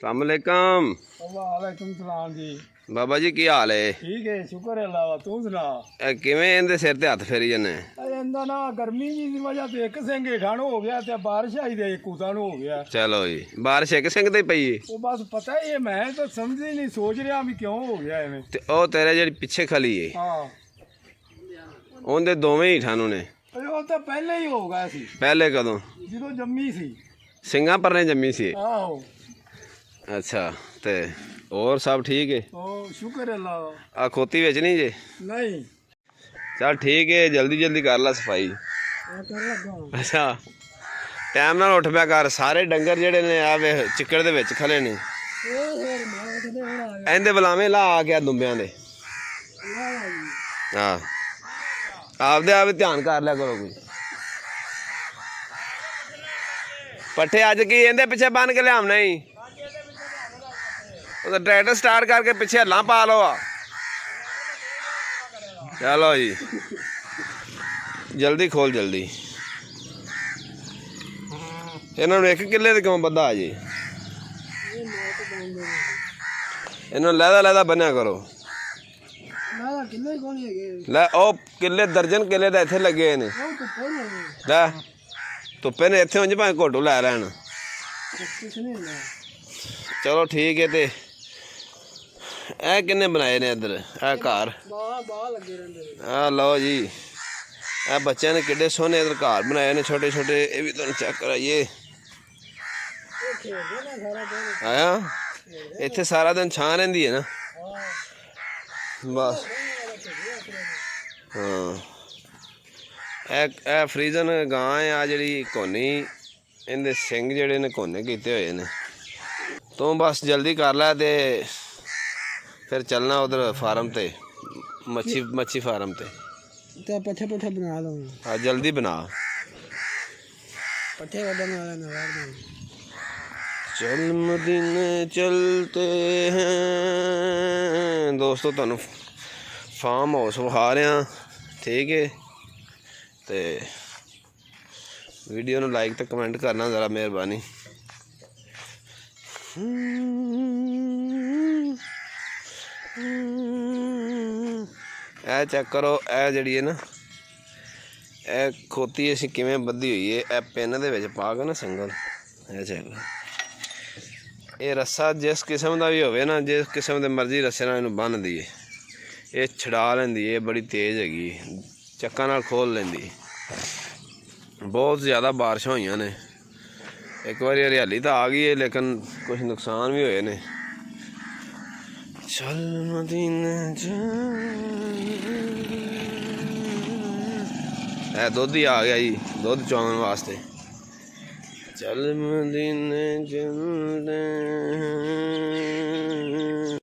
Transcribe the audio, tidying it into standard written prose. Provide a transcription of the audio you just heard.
अस्सलाम वालेकुम। वालेकुम सलाम जी। बाबा जी की हाल है? ठीक है, शुक्र है अल्लाह दा। तू सुना? किवें इहदे सिर ते हत्थ फेरी जन्ने? इंदा ना गर्मी की वजह से एक सिंह हेठाणो हो गया ते बारिश आई ते एक कूताणो हो गया। चलो जी, बारिश एक सिंह ते पई है। वो बस पता ही है, मैं तो समझ ही नहीं, सोच रहा भी क्यों हो गया इवें। ते ओ तेरे जेहड़ी पिछे खली है हाँ, ਉਹਦੇ ਦੋਵੇਂ ਹੀ ਠਾਣੂ ਨੇ। ਉਹ ਤਾਂ ਪਹਿਲੇ ਹੀ ਹੋ ਗਿਆ ਸੀ, ਪਹਿਲੇ ਕਦੋਂ? ਜਦੋਂ ਜੰਮੀ ਸੀ। ਸਿੰਘਾਂ ਪਰਨੇ ਜੰਮੀ ਸੀ। ਆਹੋ। ਅੱਛਾ, ਤੇ ਹੋਰ ਸਭ ਠੀਕ ਹੈ? ਉਹ ਸ਼ੁਕਰ ਹੈ ਅੱਲਾਹ ਦਾ। ਆ ਖੋਤੀ ਵਿੱਚ ਨਹੀਂ ਜੇ? ਨਹੀਂ ਚੱਲ ਠੀਕ ਹੈ, ਜਲਦੀ ਜਲਦੀ ਕਰ ਲੈ ਸਫਾਈ। ਕਰ ਲੱਗਾ। ਅੱਛਾ, ਟਾਈਮ ਨਾਲ ਉੱਠ ਪਿਆ ਕਰ। ਸਾਰੇ ਡੰਗਰ ਜਿਹੜੇ ਨੇ ਆ ਵੇ ਚਿੱਕੜ ਦੇ ਵਿੱਚ ਖਲੇ ਨੇ। ਉਹ ਹੋਰ ਮਾਰ ਕਿਤੇ ਹੁਣ ਆ ਗਿਆ। ਇਹਦੇ ਬਲਾਵੇਂ ਲਾ ਆ ਗਿਆ ਦੁੰਬਿਆਂ ਦੇ। ਹਾਂ, ਆਪਦੇ ਆਪ ਧਿਆਨ ਕਰ ਲਿਆ ਕਰੋ। ਕੋਈ ਪੱਠੇ ਅੱਜ ਕੀ ਇਹਦੇ ਪਿੱਛੇ ਬੰਨ ਕੇ ਲਿਆਉਣਾ ਹੀ? ਉਹ ਟਰੈਕਟਰ ਸਟਾਰਟ ਕਰਕੇ ਪਿੱਛੇ ਹੱਲਾਂ ਪਾ ਲਓ। ਆ ਚਲੋ ਜੀ, ਜਲਦੀ ਖੋਲ ਜਲਦੀ। ਇਹਨਾਂ ਨੂੰ 1 ਕਿੱਲੇ ਤੇ ਕਿਉਂ ਬੱਧਾ ਆ ਜੀ? ਇਹਨਾਂ ਲਹਿਦਾ ਲਹਿਦਾ ਬੰਨਿਆ ਕਰੋ। ਲੈ ਉਹ ਕਿੱਲੇ ਦਰਜਨ ਕਿੱਲੇ ਤਾਂ ਇੱਥੇ ਲੱਗੇ ਨੇ। ਲੈ ਧੁੱਪੇ ਨੇ ਇੱਥੇ ਉਂਝ ਭਾਵੇਂ ਘੋਟੂ ਲੈ ਲੈਣ। ਚਲੋ ਠੀਕ ਹੈ। ਤੇ ਇਹ ਕਿੰਨੇ ਬਣਾਏ ਨੇ ਇੱਧਰ? ਇਹ ਘਰ ਆ ਲਓ ਜੀ। ਇਹ ਬੱਚਿਆਂ ਨੇ ਕਿੱਡੇ ਸੋਹਣੇ ਇੱਧਰ ਘਰ ਬਣਾਏ ਨੇ ਛੋਟੇ ਛੋਟੇ। ਇਹ ਵੀ ਤੁਹਾਨੂੰ ਚੈੱਕ ਕਰਾਈਏ। ਆਇਆ ਇੱਥੇ ਸਾਰਾ ਦਿਨ ਛਾਂ ਰਹਿੰਦੀ ਹੈ ਨਾ ਬਸ। ਹਾਂ, ਇਹ ਫਰੀਜ਼ਨ ਗਾਂ ਆ ਜਿਹੜੀ ਕੋਨੀ। ਇਹਦੇ ਸਿੰਘ ਜਿਹੜੇ ਨੇ ਕੋਨੇ ਕੀਤੇ ਹੋਏ ਨੇ। ਤੂੰ ਬਸ ਜਲਦੀ ਕਰ ਲੈ ਤੇ ਫਿਰ ਚੱਲਣਾ ਉਧਰ ਫਾਰਮ ਤੇ, ਮੱਛੀ ਫਾਰਮ ਤੇ। ਪੱਠੇ ਪੁੱਠੇ ਬਣਾ ਲਓ। ਹਾਂ ਜਲਦੀ ਬਣਾ। ਪੱਠੇ ਕੱਢਣ ਵਾਲਾ ਨਾ ਚਲ ਮਦੀਨੇ ਚਲਤੇ ਹੈ। ਦੋਸਤੋ ਤੁਹਾਨੂੰ ਫਾਰਮ ਹਾਊਸ ਵਿਖਾ ਰਿਹਾ, ਠੀਕ ਹੈ? ਤੇ ਵੀਡੀਓ ਨੂੰ ਲਾਈਕ ਤੇ ਕਮੈਂਟ ਕਰਨਾ ਜ਼ਰਾ ਮਿਹਰਬਾਨੀ। ਇਹ ਚੈੱਕ ਕਰੋ, ਇਹ ਜਿਹੜੀ ਹੈ ਨਾ ਇਹ ਖੋਤੀ ਅਸੀਂ ਕਿਵੇਂ ਬੱਧੀ ਹੋਈ ਹੈ। ਇਹ ਪਿੰਨ ਦੇ ਵਿੱਚ ਪਾ ਕੇ ਨਾ ਸਿੰਗਲ ਇਹ ਚੈੱਕ। ਇਹ ਰੱਸਾ ਜਿਸ ਕਿਸਮ ਦਾ ਵੀ ਹੋਵੇ ਨਾ, ਜਿਸ ਕਿਸਮ ਦੇ ਮਰਜ਼ੀ ਰੱਸੇ ਨਾਲ ਇਹਨੂੰ ਬੰਨ੍ਹ ਦਈਏ, ਇਹ ਛਡਾ ਲੈਂਦੀ। ਇਹ ਬੜੀ ਤੇਜ਼ ਹੈਗੀ, ਚੱਕਾਂ ਨਾਲ ਖੋਲ ਲੈਂਦੀ। ਬਹੁਤ ਜ਼ਿਆਦਾ ਬਾਰਿਸ਼ਾਂ ਹੋਈਆਂ ਨੇ। ਇੱਕ ਵਾਰੀ ਹਰਿਆਲੀ ਤਾਂ ਆ ਗਈ ਹੈ, ਲੇਕਿਨ ਕੁਛ ਨੁਕਸਾਨ ਵੀ ਹੋਏ ਨੇ। ਚੱਲ ਮਦੀਨੇ ਇਹ ਦੁੱਧ ਹੀ ਆ ਗਿਆ ਜੀ, ਦੁੱਧ ਚੋਣ ਵਾਸਤੇ। ਚੱਲ ਮਦੀਨੇ ਚਲਦੇ